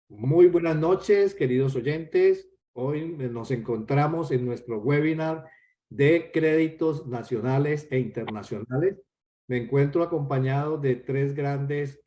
Muy buenas noches, queridos oyentes. Hoy nos encontramos en nuestro webinar de créditos nacionales e internacionales. Me encuentro acompañado de tres grandes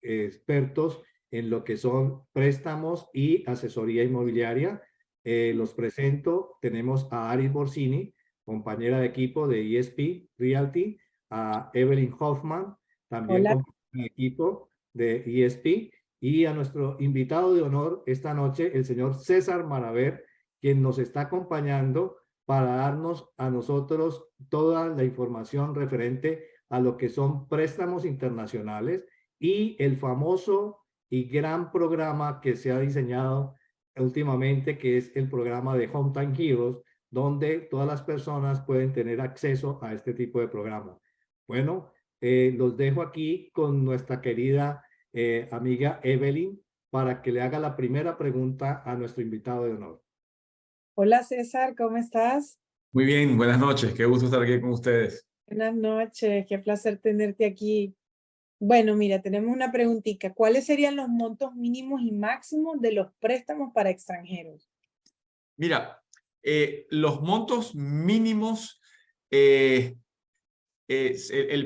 expertos en lo que son préstamos y asesoría inmobiliaria. Los presento. Tenemos a Aris Borsini, compañera de equipo de ESP Realty, a Evelyn Hoffman, también Hola. compañera de equipo de ESP, y a nuestro invitado de honor esta noche, el señor César Maraver, quien nos está acompañando para darnos a nosotros toda la información referente a lo que son préstamos internacionales y el famoso y gran programa que se ha diseñado últimamente, que es el programa de Hometown Heroes, donde todas las personas pueden tener acceso a este tipo de programa. Bueno, los dejo aquí con nuestra querida amiga Evelyn para que le haga la primera pregunta a nuestro invitado de honor. Hola César, ¿cómo estás? Muy bien, buenas noches. Qué gusto estar aquí con ustedes. Buenas noches, qué placer tenerte aquí. Bueno, mira, tenemos una preguntita. ¿Cuáles serían los montos mínimos y máximos de los préstamos para extranjeros? Mira, los montos mínimos, el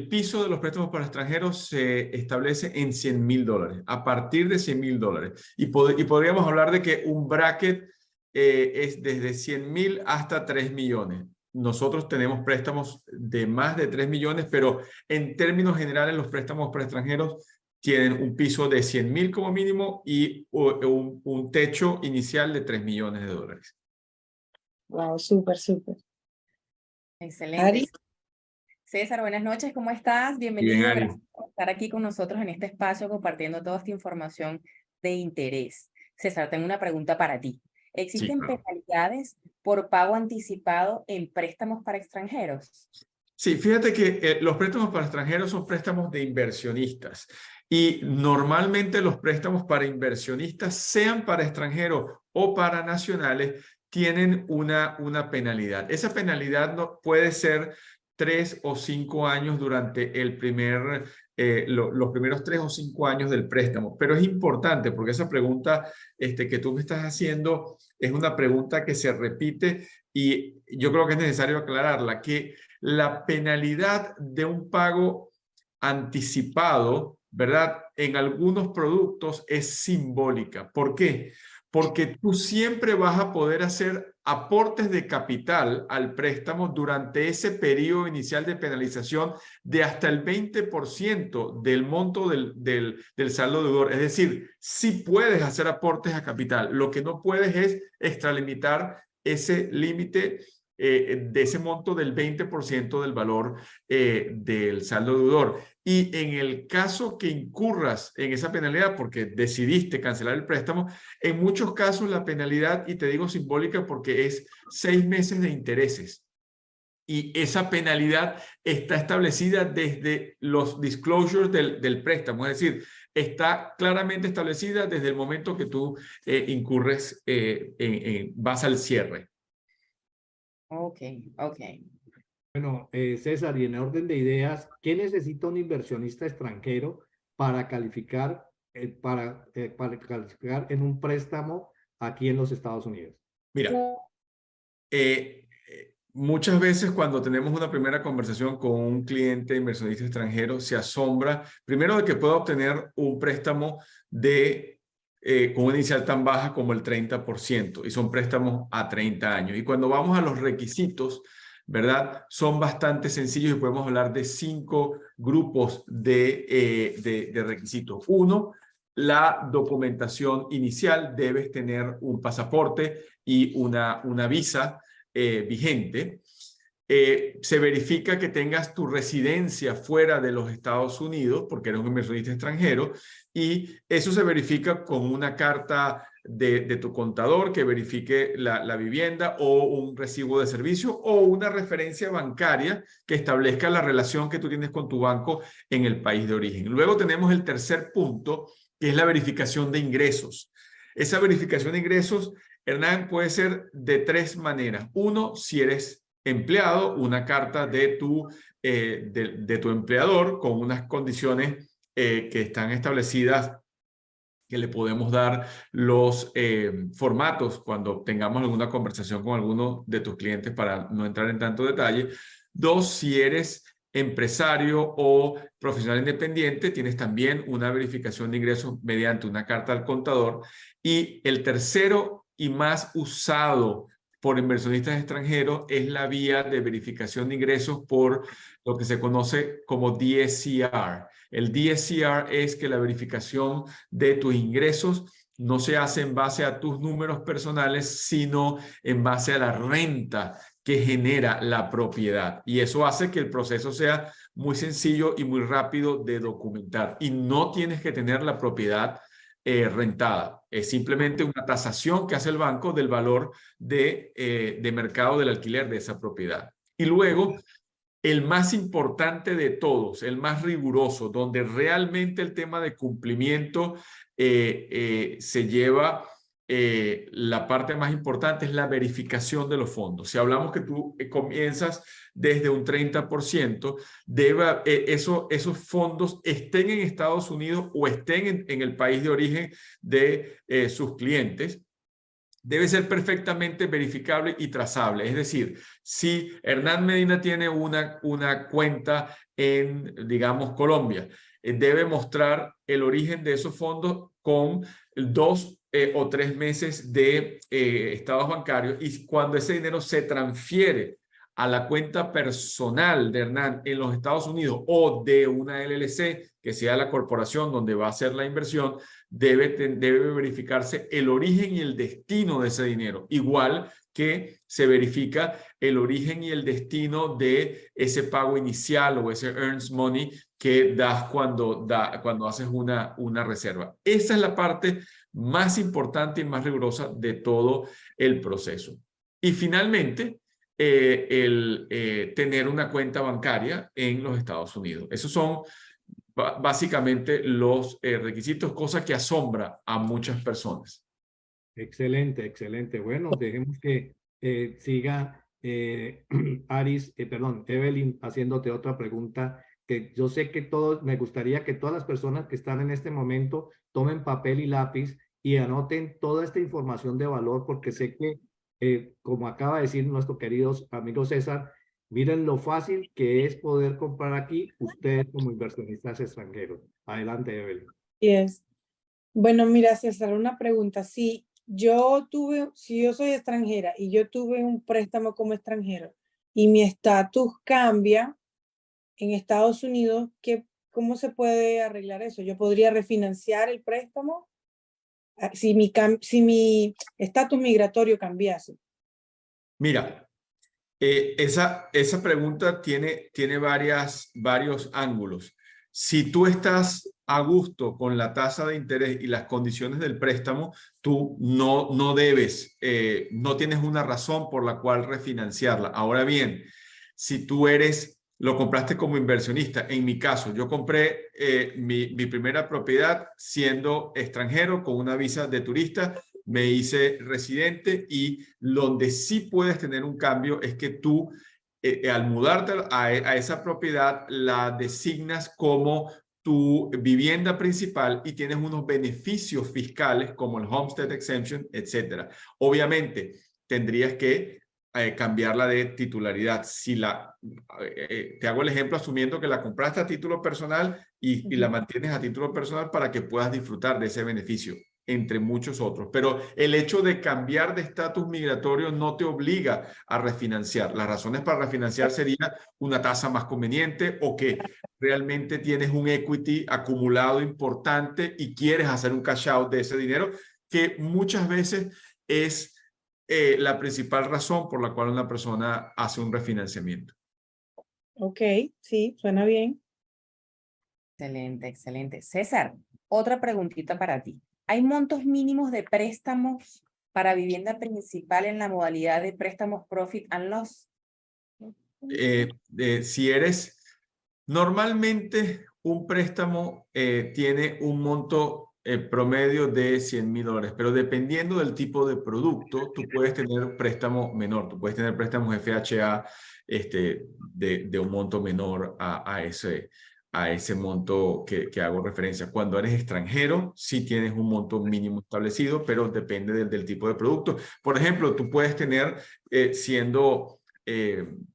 piso de los préstamos para extranjeros se establece en $100,000, a partir de $100,000. Y podríamos hablar de que un bracket es desde 100,000 hasta 3 millones. Nosotros tenemos préstamos de más de 3 millones, pero en términos generales los préstamos para extranjeros tienen un piso de 100,000 como mínimo y un techo inicial de $3 millones. Wow, súper, súper. Excelente. Ari, César, buenas noches, ¿cómo estás? Bienvenido, Bien, Ari. gracias por estar aquí con nosotros en este espacio compartiendo toda esta información de interés. César, tengo una pregunta para ti. ¿Existen claro. penalidades por pago anticipado en préstamos para extranjeros? Sí, fíjate que los préstamos para extranjeros son préstamos de inversionistas y normalmente los préstamos para inversionistas, sean para extranjeros o para nacionales, tienen una penalidad. Esa penalidad no puede ser 3 o 5 años durante los primeros 3 o 5 años del préstamo. Pero es importante porque esa pregunta que tú me estás haciendo es una pregunta que se repite y yo creo que es necesario aclararla, que la penalidad de un pago anticipado, ¿verdad? En algunos productos es simbólica. ¿Por qué? Porque tú siempre vas a poder hacer aportes de capital al préstamo durante ese periodo inicial de penalización de hasta el 20% del monto del saldo deudor. Es decir, sí puedes hacer aportes a capital. Lo que no puedes es extralimitar ese límite de ese monto del 20% del valor del saldo deudor. Y en el caso que incurras en esa penalidad porque decidiste cancelar el préstamo, en muchos casos la penalidad, y te digo simbólica porque es 6 meses de intereses. Y esa penalidad está establecida desde los disclosures del préstamo, es decir, está claramente establecida desde el momento que tú incurres, vas al cierre. Ok. Bueno, César, y en orden de ideas, ¿qué necesita un inversionista extranjero para calificar, para calificar en un préstamo aquí en los Estados Unidos? Mira, muchas veces cuando tenemos una primera conversación con un cliente inversionista extranjero, se asombra primero de que pueda obtener un préstamo con una inicial tan baja como el 30%, y son préstamos a 30 años. Y cuando vamos a los requisitos, ¿verdad? Son bastante sencillos y podemos hablar de 5 grupos de requisitos. Uno, la documentación inicial. Debes tener un pasaporte y una visa vigente. Se verifica que tengas tu residencia fuera de los Estados Unidos porque eres un inversionista extranjero, y eso se verifica con una carta de tu contador que verifique la vivienda, o un recibo de servicio, o una referencia bancaria que establezca la relación que tú tienes con tu banco en el país de origen. Luego tenemos el tercer punto, que es la verificación de ingresos. Esa verificación de ingresos, Hernán, puede ser de tres maneras. Uno, si eres empleado, una carta de tu empleador con unas condiciones que están establecidas, que le podemos dar los formatos cuando tengamos alguna conversación con alguno de tus clientes para no entrar en tanto detalle. Dos, si eres empresario o profesional independiente, tienes también una verificación de ingresos mediante una carta al contador. Y el tercero y más usado por inversionistas extranjeros es la vía de verificación de ingresos por lo que se conoce como DSCR. El DSCR es que la verificación de tus ingresos no se hace en base a tus números personales, sino en base a la renta que genera la propiedad. Y eso hace que el proceso sea muy sencillo y muy rápido de documentar. Y no tienes que tener la propiedad rentada. Es simplemente una tasación que hace el banco del valor de mercado del alquiler de esa propiedad. Y luego, el más importante de todos, el más riguroso, donde realmente el tema de cumplimiento se lleva, la parte más importante es la verificación de los fondos. Si hablamos que tú comienzas desde un 30%, esos fondos estén en Estados Unidos o estén en el país de origen de sus clientes, debe ser perfectamente verificable y trazable. Es decir, si Hernán Medina tiene una cuenta en, digamos, Colombia, debe mostrar el origen de esos fondos con 2 o 3 meses de estados bancarios, y cuando ese dinero se transfiere a la cuenta personal de Hernán en los Estados Unidos o de una LLC, que sea la corporación donde va a hacer la inversión, debe verificarse el origen y el destino de ese dinero, igual que se verifica el origen y el destino de ese pago inicial o ese earnest money que das cuando haces una reserva. Esa es la parte más importante y más rigurosa de todo el proceso. Y finalmente, tener una cuenta bancaria en los Estados Unidos. Esos son básicamente los requisitos, cosa que asombra a muchas personas. Excelente, excelente. Bueno, dejemos que siga Evelyn, haciéndote otra pregunta, que yo sé que me gustaría que todas las personas que están en este momento tomen papel y lápiz y anoten toda esta información de valor, porque sé que, como acaba de decir nuestro querido amigo César, miren lo fácil que es poder comprar aquí ustedes como inversionistas extranjeros. Adelante, Evelyn. Yes. Bueno, mira, César, una pregunta. Si yo soy extranjera y yo tuve un préstamo como extranjero y mi estatus cambia en Estados Unidos, ¿cómo se puede arreglar eso? ¿Yo podría refinanciar el préstamo si mi estatus migratorio cambiase? Mira, esa pregunta tiene varios ángulos. Si tú estás a gusto con la tasa de interés y las condiciones del préstamo, tú no debes, no tienes una razón por la cual refinanciarla. Ahora bien, si tú lo compraste como inversionista, en mi caso, yo compré mi primera propiedad siendo extranjero con una visa de turista, me hice residente, y donde sí puedes tener un cambio es que tú al mudarte a esa propiedad la designas como tu vivienda principal y tienes unos beneficios fiscales como el Homestead Exemption, etc. Obviamente tendrías que cambiarla de titularidad. Te hago el ejemplo asumiendo que la compraste a título personal y la mantienes a título personal para que puedas disfrutar de ese beneficio, entre muchos otros. Pero el hecho de cambiar de estatus migratorio no te obliga a refinanciar. Las razones para refinanciar sería una tasa más conveniente o que realmente tienes un equity acumulado importante y quieres hacer un cash out de ese dinero, que muchas veces es la principal razón por la cual una persona hace un refinanciamiento. Ok, sí, suena bien. Excelente, excelente. César, otra preguntita para ti. ¿Hay montos mínimos de préstamos para vivienda principal en la modalidad de préstamos Profit and Loss? Normalmente un préstamo tiene un monto promedio de $100,000, pero dependiendo del tipo de producto, tú puedes tener préstamo menor, tú puedes tener préstamos FHA de un monto menor a ese monto que hago referencia. Cuando eres extranjero, sí tienes un monto mínimo establecido, pero depende del tipo de producto. Por ejemplo, tú puedes tener, siendo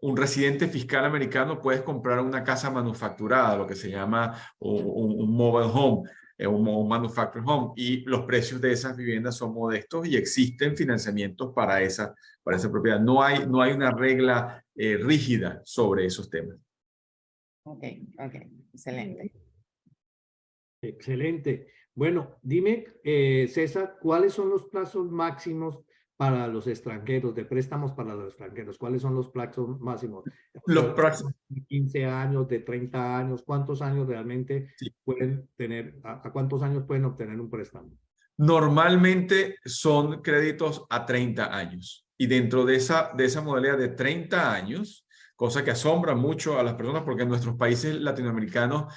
un residente fiscal americano, puedes comprar una casa manufacturada, lo que se llama un mobile home, un manufactured home, y los precios de esas viviendas son modestos y existen financiamientos para esa propiedad. No hay una regla rígida sobre esos temas. Ok, excelente. Excelente. Bueno, dime, César, ¿cuáles son los plazos máximos para los extranjeros, de préstamos para los extranjeros? ¿Cuáles son los plazos máximos? Los próximos. ¿De 15 años, de 30 años? ¿Cuántos años realmente Sí. pueden tener, a cuántos años pueden obtener un préstamo? Normalmente son créditos a 30 años. Y dentro de esa modalidad de 30 años, cosa que asombra mucho a las personas porque en nuestros países latinoamericanos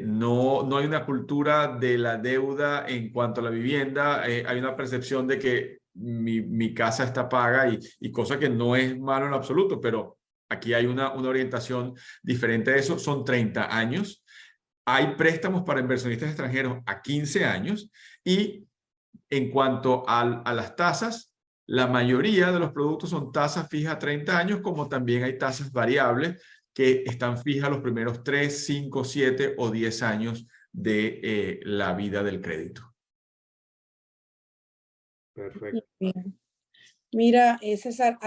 no hay una cultura de la deuda en cuanto a la vivienda. Hay una percepción de que mi casa está paga y cosa que no es malo en absoluto, pero aquí hay una orientación diferente a eso. Son 30 años. Hay préstamos para inversionistas extranjeros a 15 años y en cuanto a las tasas, la mayoría de los productos son tasas fijas a 30 años, como también hay tasas variables que están fijas los primeros 3, 5, 7 o 10 años de la vida del crédito. Perfecto. Bien. Mira, César,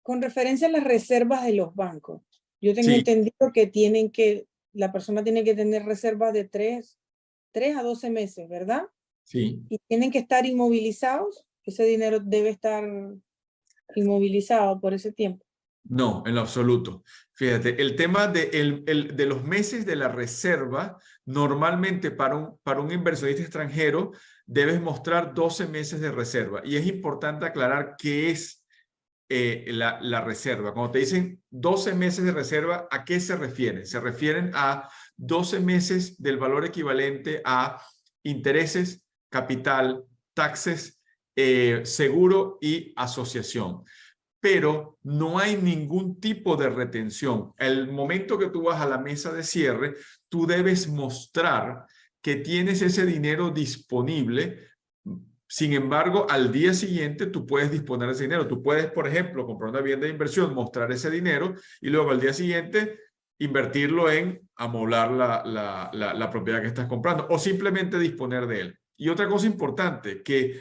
con referencia a las reservas de los bancos, yo tengo Sí. entendido que la persona tiene que tener reservas de 3 a 12 meses, ¿verdad? Sí. Y tienen que estar inmovilizados. Ese dinero debe estar inmovilizado por ese tiempo. No, en lo absoluto. Fíjate, el tema de los meses de la reserva, normalmente para un inversionista extranjero debes mostrar 12 meses de reserva. Y es importante aclarar qué es la reserva. Cuando te dicen 12 meses de reserva, ¿a qué se refieren? Se refieren a 12 meses del valor equivalente a intereses, capital, taxes, seguro y asociación. Pero no hay ningún tipo de retención. El momento que tú vas a la mesa de cierre, tú debes mostrar que tienes ese dinero disponible. Sin embargo, al día siguiente tú puedes disponer de ese dinero. Tú puedes, por ejemplo, comprar una vivienda de inversión, mostrar ese dinero y luego al día siguiente invertirlo en amoblar la propiedad que estás comprando o simplemente disponer de él. Y otra cosa importante, que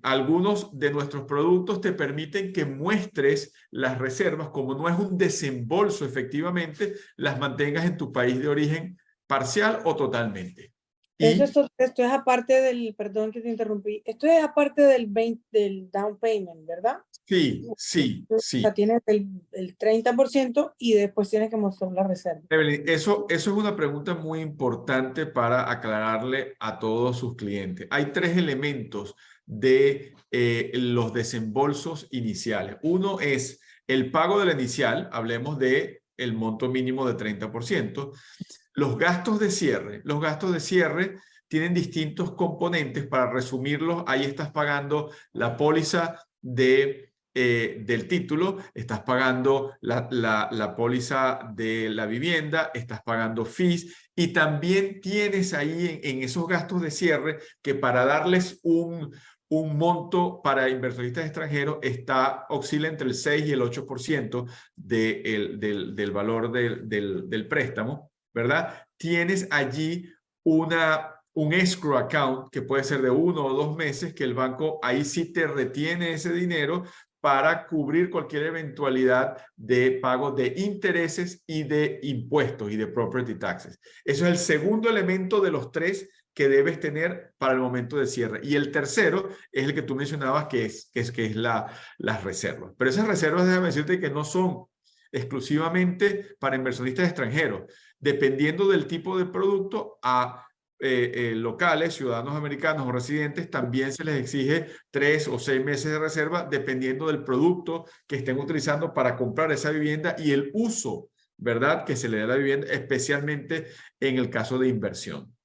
algunos de nuestros productos te permiten que muestres las reservas, como no es un desembolso efectivamente, las mantengas en tu país de origen parcial o totalmente. Esto es aparte perdón que te interrumpí, esto es aparte del down payment, ¿verdad? Sí. O sea, tienes el 30% y después tienes que mostrar la reserva. Evelyn, eso es una pregunta muy importante para aclararle a todos sus clientes. Hay 3 elementos de los desembolsos iniciales. Uno es el pago de la inicial, hablemos de el monto mínimo de 30%. Los gastos de cierre. Los gastos de cierre tienen distintos componentes. Para resumirlos, ahí estás pagando la póliza del título, estás pagando la póliza de la vivienda, estás pagando fees y también tienes ahí en esos gastos de cierre que para darles un monto para inversionistas extranjeros oscila entre el 6 y el 8% del valor del préstamo, ¿verdad? Tienes allí un escrow account que puede ser de 1 o 2 meses que el banco ahí sí te retiene ese dinero para cubrir cualquier eventualidad de pago de intereses y de impuestos y de property taxes. Eso es el segundo elemento de los 3 que debes tener para el momento de cierre. Y el tercero es el que tú mencionabas, que es las reservas. Pero esas reservas, déjame decirte que no son exclusivamente para inversionistas extranjeros. Dependiendo del tipo de producto, a locales, ciudadanos americanos o residentes, también se les exige 3 o 6 meses de reserva dependiendo del producto que estén utilizando para comprar esa vivienda y el uso, ¿verdad?, que se le dé a la vivienda, especialmente en el caso de inversión.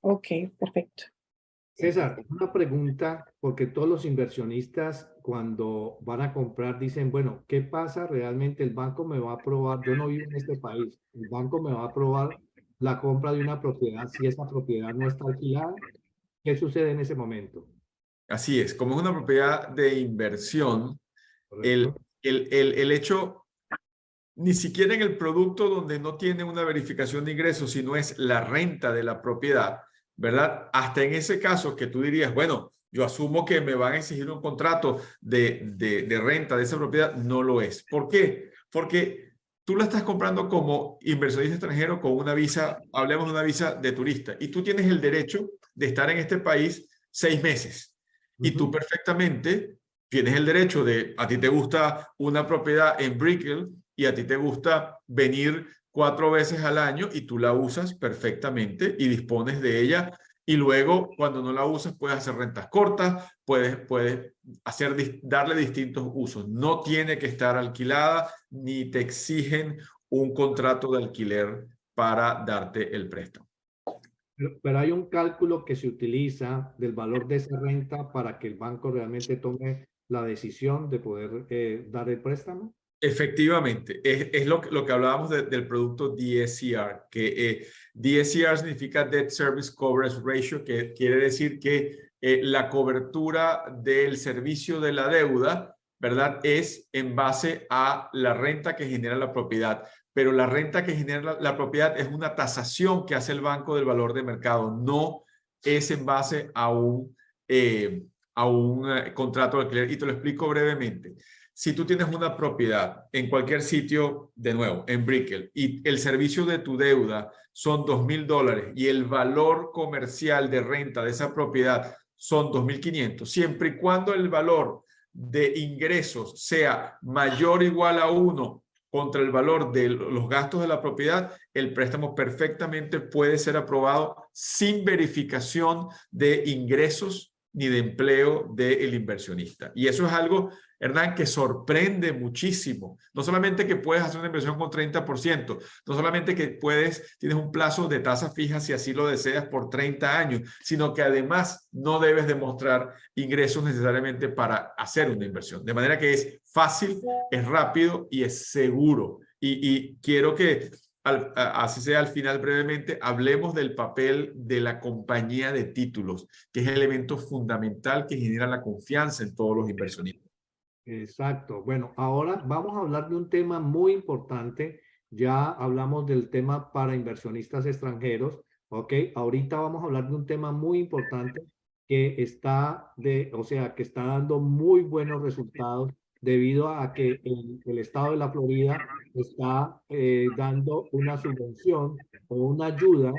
Ok, perfecto. César, una pregunta, porque todos los inversionistas cuando van a comprar dicen, bueno, ¿qué pasa realmente? El banco me va a aprobar, yo no vivo en este país, el banco me va a aprobar la compra de una propiedad si esa propiedad no está alquilada. ¿Qué sucede en ese momento? Así es, como es una propiedad de inversión, el, ¿Correcto? el hecho, ni siquiera en el producto donde no tiene una verificación de ingresos, sino es la renta de la propiedad, ¿verdad? Hasta en ese caso que tú dirías, bueno, yo asumo que me van a exigir un contrato de renta de esa propiedad, no lo es. ¿Por qué? Porque tú la estás comprando como inversionista extranjero con una visa, hablemos de una visa de turista, y tú tienes el derecho de estar en este país 6 meses. Y tú perfectamente tienes el derecho de, a ti te gusta una propiedad en Brickell y a ti te gusta venir 4 veces al año y tú la usas perfectamente y dispones de ella. Y luego, cuando no la usas, puedes hacer rentas cortas, puedes darle distintos usos. No tiene que estar alquilada ni te exigen un contrato de alquiler para darte el préstamo. Pero hay un cálculo que se utiliza del valor de esa renta para que el banco realmente tome la decisión de poder dar el préstamo. Efectivamente, es lo que hablábamos del producto DSCR, que DSCR significa Debt Service Coverage Ratio, que quiere decir que la cobertura del servicio de la deuda, ¿verdad? Es en base a la renta que genera la propiedad, pero la renta que genera la propiedad es una tasación que hace el banco del valor de mercado, no es en base a un contrato de alquiler. Y te lo explico brevemente. Si tú tienes una propiedad en cualquier sitio, de nuevo, en Brickell, y el servicio de tu deuda son $2,000 y el valor comercial de renta de esa propiedad son 2,500, siempre y cuando el valor de ingresos sea mayor o igual a 1 contra el valor de los gastos de la propiedad, el préstamo perfectamente puede ser aprobado sin verificación de ingresos ni de empleo del inversionista. Y eso es algo, Hernán, que sorprende muchísimo. No solamente que puedes hacer una inversión con 30%, no solamente que tienes un plazo de tasa fija si así lo deseas por 30 años, sino que además no debes demostrar ingresos necesariamente para hacer una inversión. De manera que es fácil, es rápido y es seguro. Y quiero que así sea al final brevemente, hablemos del papel de la compañía de títulos, que es el elemento fundamental que genera la confianza en todos los inversionistas. Exacto. Bueno, ahora vamos a hablar de un tema muy importante. Ya hablamos del tema para inversionistas extranjeros, ¿ok? Ahorita vamos a hablar de un tema muy importante que o sea, que está dando muy buenos resultados debido a que el estado de la Florida está dando una subvención o una ayuda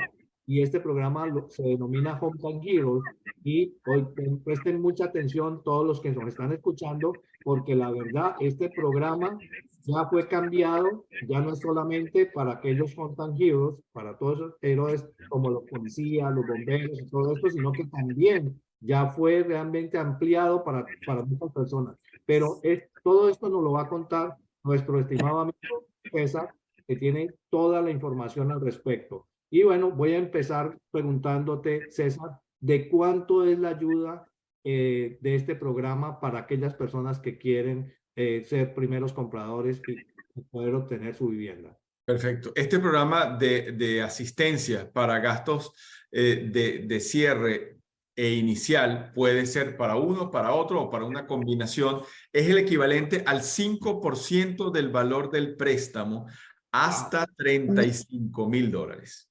y este programa se denomina Hometown Heroes y hoy presten mucha atención todos los que nos están escuchando porque la verdad, este programa ya fue cambiado, ya no es solamente para aquellos Hometown Heroes, para todos esos héroes como los policías, los bomberos y todo esto, sino que también ya fue realmente ampliado para muchas personas. Pero todo esto nos lo va a contar nuestro estimado amigo César, que tiene toda la información al respecto. Y bueno, voy a empezar preguntándote, César, ¿de cuánto es la ayuda de este programa para aquellas personas que quieren ser primeros compradores y poder obtener su vivienda? Perfecto. Este programa de asistencia para gastos de cierre e inicial puede ser para uno, para otro o para una combinación. Es el equivalente al 5% del valor del préstamo hasta $35,000.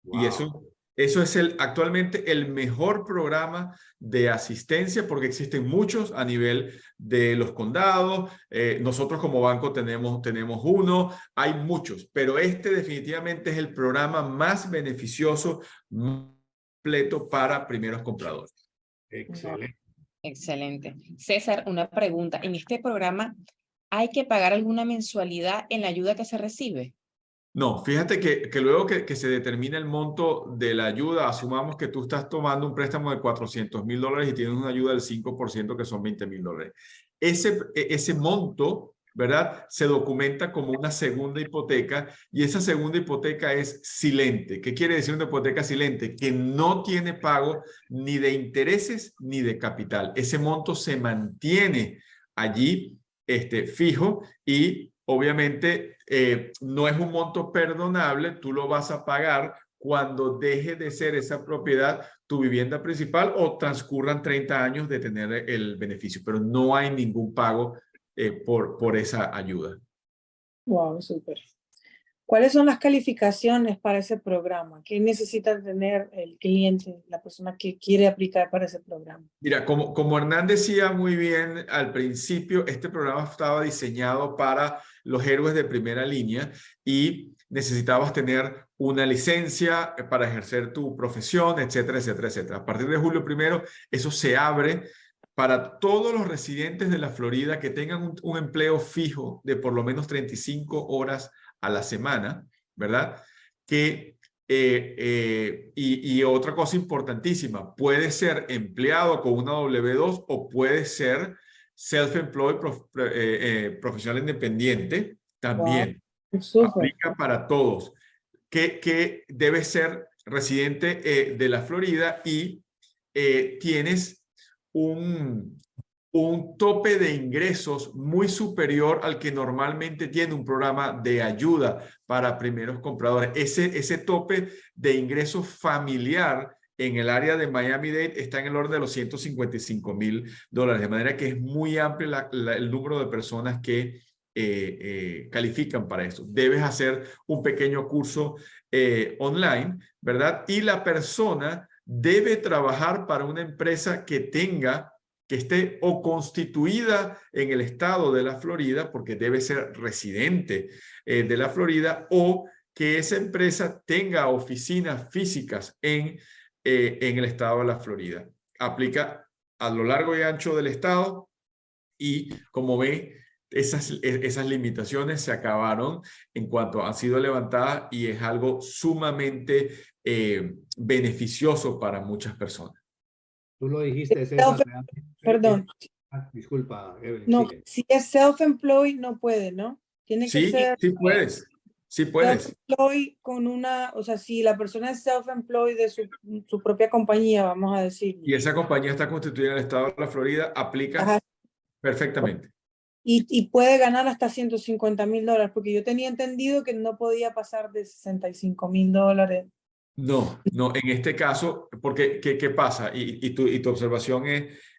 Y Wow. eso es actualmente el mejor programa de asistencia porque existen muchos a nivel de los condados. Nosotros como banco tenemos uno, hay muchos, pero este definitivamente es el programa más beneficioso, más completo para primeros compradores. Excelente. Excelente. César, una pregunta. ¿En este programa hay que pagar alguna mensualidad en la ayuda que se recibe? No, fíjate que luego que se determina el monto de la ayuda, asumamos que tú estás tomando un préstamo de $400,000 y tienes una ayuda del 5% que son $20,000. Ese monto ¿verdad? Se documenta como una segunda hipoteca y esa segunda hipoteca es silente. ¿Qué quiere decir una hipoteca silente? Que no tiene pago ni de intereses ni de capital. Ese monto se mantiene allí fijo y obviamente no es un monto perdonable, tú lo vas a pagar cuando deje de ser esa propiedad tu vivienda principal o transcurran 30 años de tener el beneficio, pero no hay ningún pago por esa ayuda. Wow, súper. ¿Cuáles son las calificaciones para ese programa? ¿Qué necesita tener el cliente, la persona que quiere aplicar para ese programa? Mira, como Hernán decía muy bien al principio, este programa estaba diseñado para los héroes de primera línea y necesitabas tener una licencia para ejercer tu profesión, etcétera, etcétera, etcétera. A partir de julio 1, eso se abre para todos los residentes de la Florida que tengan un empleo fijo de por lo menos 35 horas a la semana, ¿verdad? Y otra cosa importantísima, puede ser empleado con una W2 o puede ser self-employed, profesional independiente, también. Wow, súper. Aplica para todos. Que debe ser residente de la Florida y tienes un tope de ingresos muy superior al que normalmente tiene un programa de ayuda para primeros compradores. Ese tope de ingresos familiar en el área de Miami-Dade está en el orden de los $155,000, de manera que es muy amplio el número de personas que califican para eso. Debes hacer un pequeño curso online, ¿verdad? Y la persona debe trabajar para una empresa que esté o constituida en el estado de la Florida, porque debe ser residente de la Florida, o que esa empresa tenga oficinas físicas en el estado de la Florida. Aplica a lo largo y ancho del estado y, como ven, esas limitaciones se acabaron en cuanto han sido levantadas y es algo sumamente beneficioso para muchas personas. Tú lo dijiste, César. Perdón. Disculpa, Evelyn, No, sigue. si es self-employed no puede, ¿no? Tiene que Sí, ser sí puedes. Sí puedes. self-employed con una, o sea, si la persona es self-employed de su propia compañía, vamos a decir. Y esa compañía está constituida en el estado de la Florida, aplicas Ajá. perfectamente. Y puede ganar hasta $150,000, porque yo tenía entendido que no podía pasar de $65,000. No, en este caso, porque ¿qué pasa? Y tu observación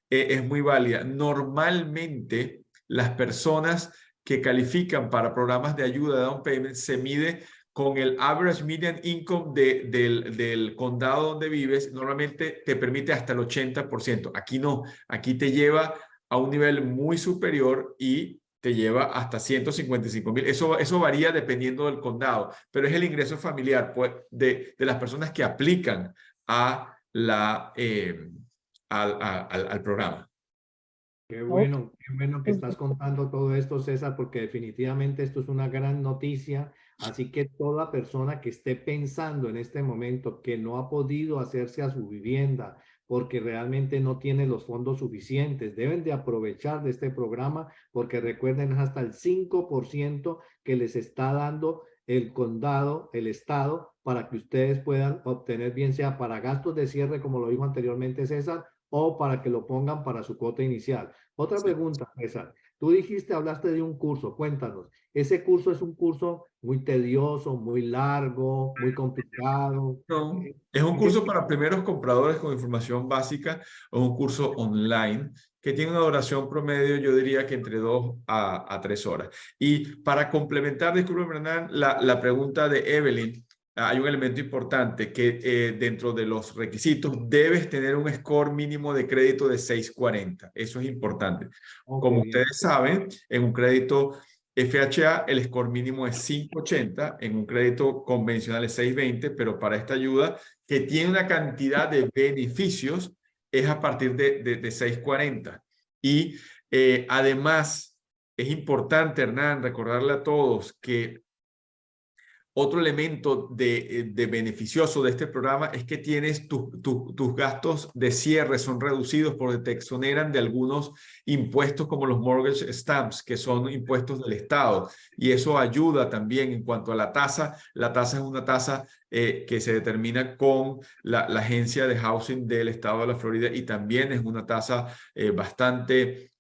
es muy válida. Normalmente las personas que califican para programas de ayuda de down payment se mide con el average median income del condado donde vives. Normalmente te permite hasta el 80%. Aquí no, aquí te lleva a un nivel muy superior y te lleva hasta 155,000. Eso varía dependiendo del condado, pero es el ingreso familiar pues, de las personas que aplican a al programa. Qué bueno que estás contando todo esto, César, porque definitivamente esto es una gran noticia. Así que toda persona que esté pensando en este momento que no ha podido hacerse a su vivienda porque realmente no tiene los fondos suficientes, deben de aprovechar de este programa porque recuerden es hasta el 5% que les está dando el condado, el estado, para que ustedes puedan obtener bien sea para gastos de cierre, como lo dijo anteriormente César, o para que lo pongan para su cuota inicial. Otra pregunta, César. Tú hablaste de un curso, cuéntanos. ¿Ese curso es un curso muy tedioso, muy largo, muy complicado? No, es un curso para primeros compradores con información básica o un curso online que tiene una duración promedio, yo diría que entre 2 a 3 horas. Y para complementar, disculpe, Hernán, la pregunta de Evelyn, hay un elemento importante que dentro de los requisitos debes tener un score mínimo de crédito de 640. Eso es importante. Como ustedes saben, en un crédito FHA, el score mínimo es 580, en un crédito convencional es 620, pero para esta ayuda, que tiene una cantidad de beneficios, es a partir de 640. Y además, es importante, Hernán, recordarle a todos que Otro elemento de beneficioso de este programa es que tienes tus gastos de cierre son reducidos porque te exoneran de algunos impuestos como los mortgage stamps, que son impuestos del Estado. Y eso ayuda también en cuanto a la tasa. La tasa es una tasa que se determina con la agencia de housing del Estado de la Florida y también es una tasa bastante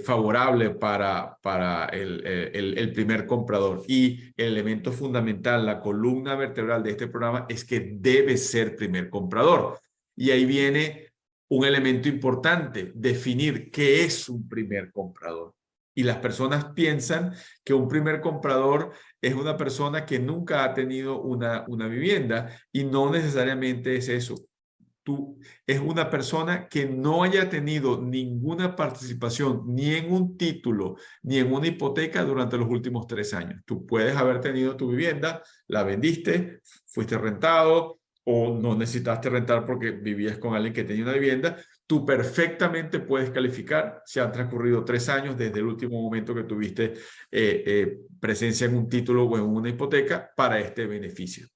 favorable para el primer comprador. Y el elemento fundamental, la columna vertebral de este programa es que debe ser primer comprador. Y ahí viene un elemento importante, definir qué es un primer comprador. Y las personas piensan que un primer comprador es una persona que nunca ha tenido una vivienda y no necesariamente es eso. Es una persona que no haya tenido ninguna participación ni en un título ni en una hipoteca durante los últimos 3 años. Tú puedes haber tenido tu vivienda, la vendiste, fuiste rentado o no necesitaste rentar porque vivías con alguien que tenía una vivienda. Tú perfectamente puedes calificar si han transcurrido 3 años desde el último momento que tuviste presencia en un título o en una hipoteca para este beneficio.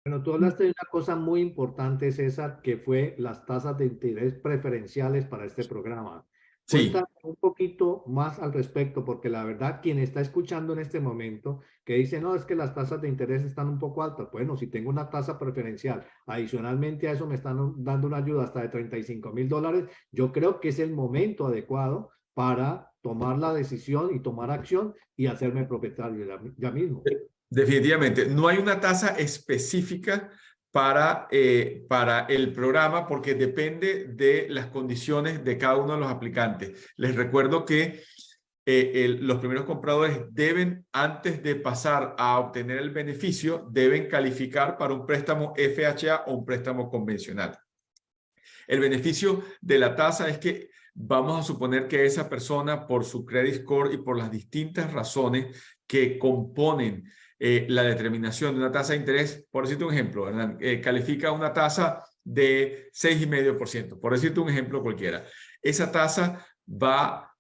Bueno, tú hablaste de una cosa muy importante, César, que fue las tasas de interés preferenciales para este programa. Sí. Cuéntame un poquito más al respecto, porque la verdad, quien está escuchando en este momento, que dice, no, es que las tasas de interés están un poco altas. Bueno, si tengo una tasa preferencial, adicionalmente a eso me están dando una ayuda hasta de $35,000, yo creo que es el momento adecuado para tomar la decisión y tomar acción y hacerme propietario ya mismo. Definitivamente, no hay una tasa específica para el programa porque depende de las condiciones de cada uno de los aplicantes. Les recuerdo que los primeros compradores deben, antes de pasar a obtener el beneficio, deben calificar para un préstamo FHA o un préstamo convencional. El beneficio de la tasa es que vamos a suponer que esa persona, por su credit score y por las distintas razones que componen la determinación de una tasa de interés, por decirte un ejemplo, califica una tasa de 6,5%, por decirte un ejemplo cualquiera. Esa tasa va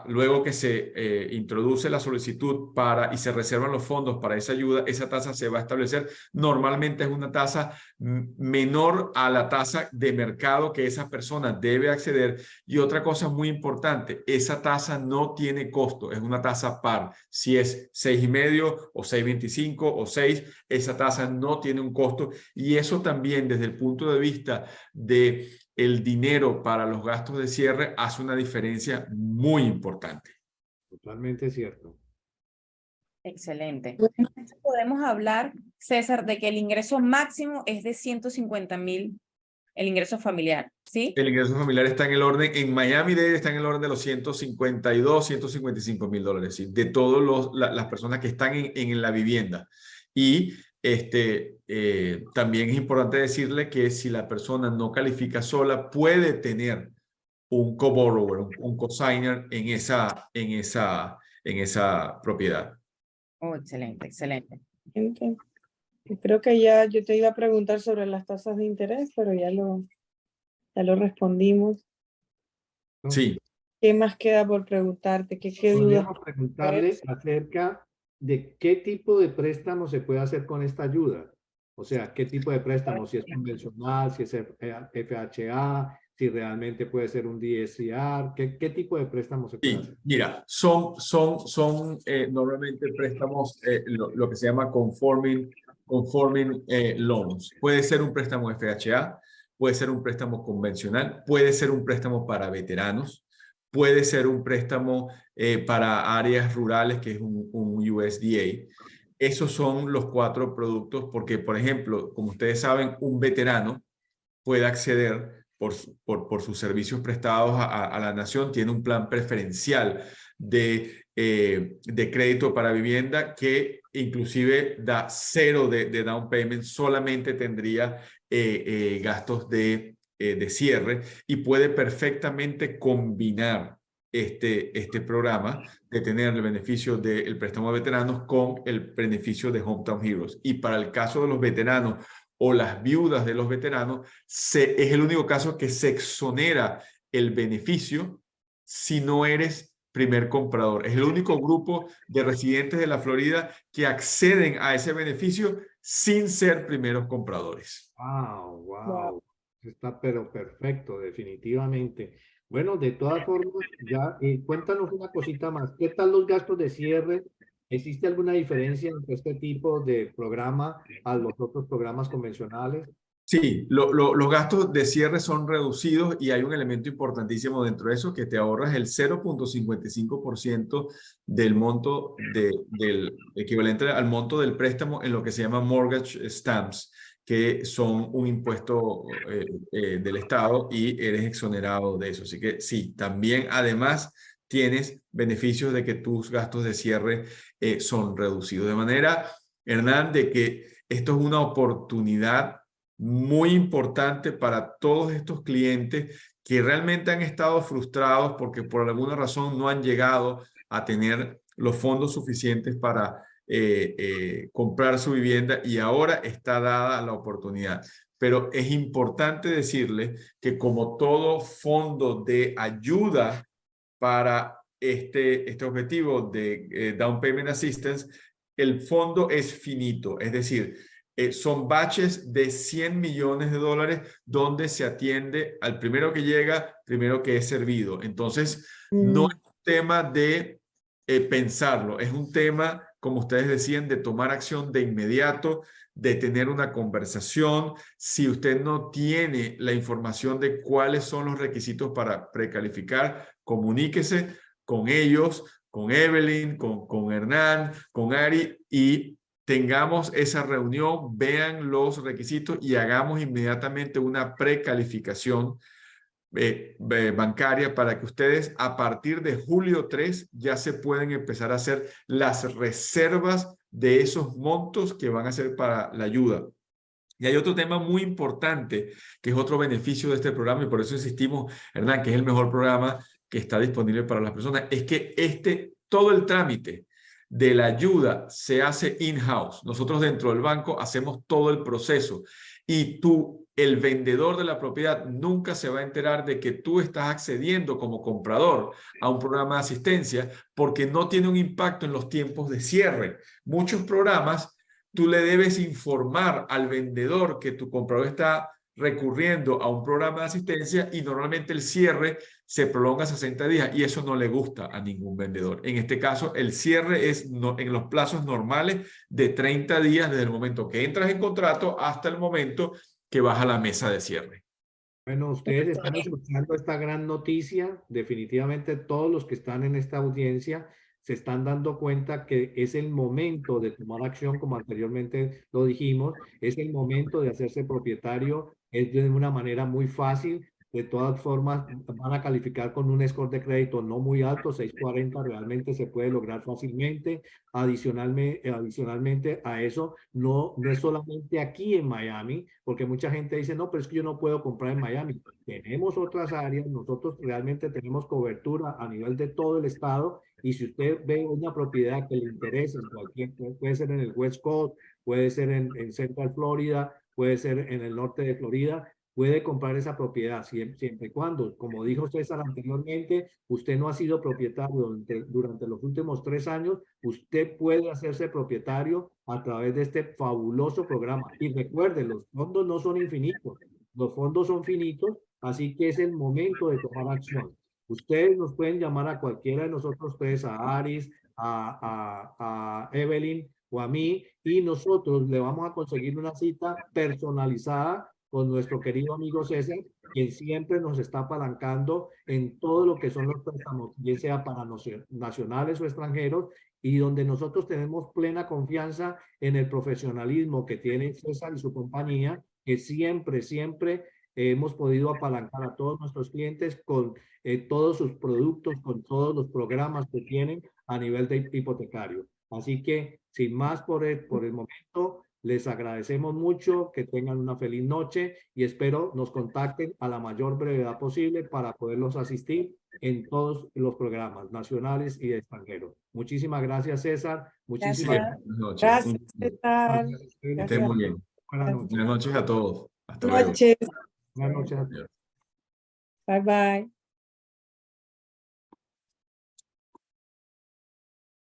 luego que se introduce la solicitud y se reservan los fondos para esa ayuda, esa tasa se va a establecer. Normalmente es una tasa menor a la tasa de mercado que esa persona debe acceder. Y otra cosa muy importante, esa tasa no tiene costo, es una tasa par. Si es 6,5 o 6,25 o 6, esa tasa no tiene un costo. Y eso también desde el punto de vista de el dinero para los gastos de cierre hace una diferencia muy importante. Totalmente cierto. Excelente. Podemos hablar, César, de que el ingreso máximo es de 150,000, el ingreso familiar, ¿sí? El ingreso familiar está en el orden, en Miami-Dade está en el orden de los 152, 155,000 dólares, ¿sí? De todas las personas que están en la vivienda. Y también es importante decirle que si la persona no califica sola, puede tener un co-borrower, un cosigner en esa propiedad. Oh, excelente, excelente. Creo que ya yo te iba a preguntar sobre las tasas de interés, pero ya lo respondimos. Sí. ¿Qué más queda por preguntarte? ¿Qué dudas? Podríamos preguntarle acerca de qué tipo de préstamo se puede hacer con esta ayuda. O sea, qué tipo de préstamo, si es convencional, si es FHA, si realmente puede ser un DSCR, qué tipo de préstamo se puede hacer. Mira, son normalmente préstamos, lo que se llama conforming loans. Puede ser un préstamo FHA, puede ser un préstamo convencional, puede ser un préstamo para veteranos, puede ser un préstamo para áreas rurales, que es un USDA. Esos son los 4 productos porque, por ejemplo, como ustedes saben, un veterano puede acceder por sus servicios prestados a la nación, tiene un plan preferencial de crédito para vivienda que inclusive da 0 de down payment, solamente tendría gastos de cierre y puede perfectamente combinar este programa de tener el beneficio del préstamo de veteranos con el beneficio de Hometown Heroes. Y para el caso de los veteranos o las viudas de los veteranos, es el único caso que se exonera el beneficio si no eres primer comprador. Es el único grupo de residentes de la Florida que acceden a ese beneficio sin ser primeros compradores. Wow, wow. Está pero perfecto, definitivamente. Bueno, de todas formas, ya cuéntanos una cosita más. ¿Qué tal los gastos de cierre? ¿Existe alguna diferencia entre este tipo de programa a los otros programas convencionales? Sí, los gastos de cierre son reducidos y hay un elemento importantísimo dentro de eso, que te ahorras el 0.55% del monto del equivalente al monto del préstamo en lo que se llama mortgage stamps, que son un impuesto del Estado y eres exonerado de eso. Así que sí, también además tienes beneficios de que tus gastos de cierre son reducidos. De manera, Hernán, de que esto es una oportunidad muy importante para todos estos clientes que realmente han estado frustrados porque por alguna razón no han llegado a tener los fondos suficientes para comprar su vivienda, y ahora está dada la oportunidad. Pero es importante decirle que como todo fondo de ayuda para este objetivo de Down Payment Assistance, el fondo es finito, es decir, son batches de $100 millones donde se atiende al primero que llega, primero que es servido. Entonces, no es un tema de pensarlo, es un tema, como ustedes decían, de tomar acción de inmediato, de tener una conversación. Si usted no tiene la información de cuáles son los requisitos para precalificar, comuníquese con ellos, con Evelyn, con Hernán, con Ari, y tengamos esa reunión, vean los requisitos y hagamos inmediatamente una precalificación bancaria para que ustedes a partir de julio 3 ya se pueden empezar a hacer las reservas de esos montos que van a ser para la ayuda. Y hay otro tema muy importante, que es otro beneficio de este programa, y por eso insistimos, Hernán, que es el mejor programa que está disponible para las personas, es que todo el trámite de la ayuda se hace in-house. Nosotros dentro del banco hacemos todo el proceso y el vendedor de la propiedad nunca se va a enterar de que tú estás accediendo como comprador a un programa de asistencia, porque no tiene un impacto en los tiempos de cierre. Muchos programas tú le debes informar al vendedor que tu comprador está recurriendo a un programa de asistencia y normalmente el cierre se prolonga 60 días y eso no le gusta a ningún vendedor. En este caso, el cierre es en los plazos normales de 30 días desde el momento que entras en contrato hasta el momento que vas a la mesa de cierre. Bueno, ustedes están escuchando esta gran noticia. Definitivamente todos los que están en esta audiencia se están dando cuenta que es el momento de tomar acción, como anteriormente lo dijimos, es el momento de hacerse propietario, es de una manera muy fácil. De todas formas, van a calificar con un score de crédito no muy alto, 640 realmente se puede lograr fácilmente. Adicionalmente a eso, no es solamente aquí en Miami, porque mucha gente dice, no, pero es que yo no puedo comprar en Miami. Tenemos otras áreas, nosotros realmente tenemos cobertura a nivel de todo el estado, y si usted ve una propiedad que le interesa, puede ser en el West Coast, puede ser en Central Florida, puede ser en el norte de Florida, puede comprar esa propiedad siempre y cuando, como dijo César anteriormente, usted no ha sido propietario durante los últimos 3 años, usted puede hacerse propietario a través de este fabuloso programa. Y recuerden, los fondos no son infinitos, los fondos son finitos, así que es el momento de tomar acción. Ustedes nos pueden llamar a cualquiera de nosotros tres, a Aris, a Evelyn o a mí, y nosotros le vamos a conseguir una cita personalizada con nuestro querido amigo César, quien siempre nos está apalancando en todo lo que son los préstamos, bien sea para nacionales o extranjeros, y donde nosotros tenemos plena confianza en el profesionalismo que tiene César y su compañía, que siempre hemos podido apalancar a todos nuestros clientes con todos sus productos, con todos los programas que tienen a nivel de hipotecario. Así que, sin más por el momento, les agradecemos mucho, que tengan una feliz noche y espero nos contacten a la mayor brevedad posible para poderlos asistir en todos los programas nacionales y extranjeros. Muchísimas gracias, César. Muchísimas Gracias. Buenas noches. Gracias, César. Que estén muy bien. Buenas noches. Buenas noches a todos. Hasta Buenas luego. noches. Buenas noches a todos. Bye bye.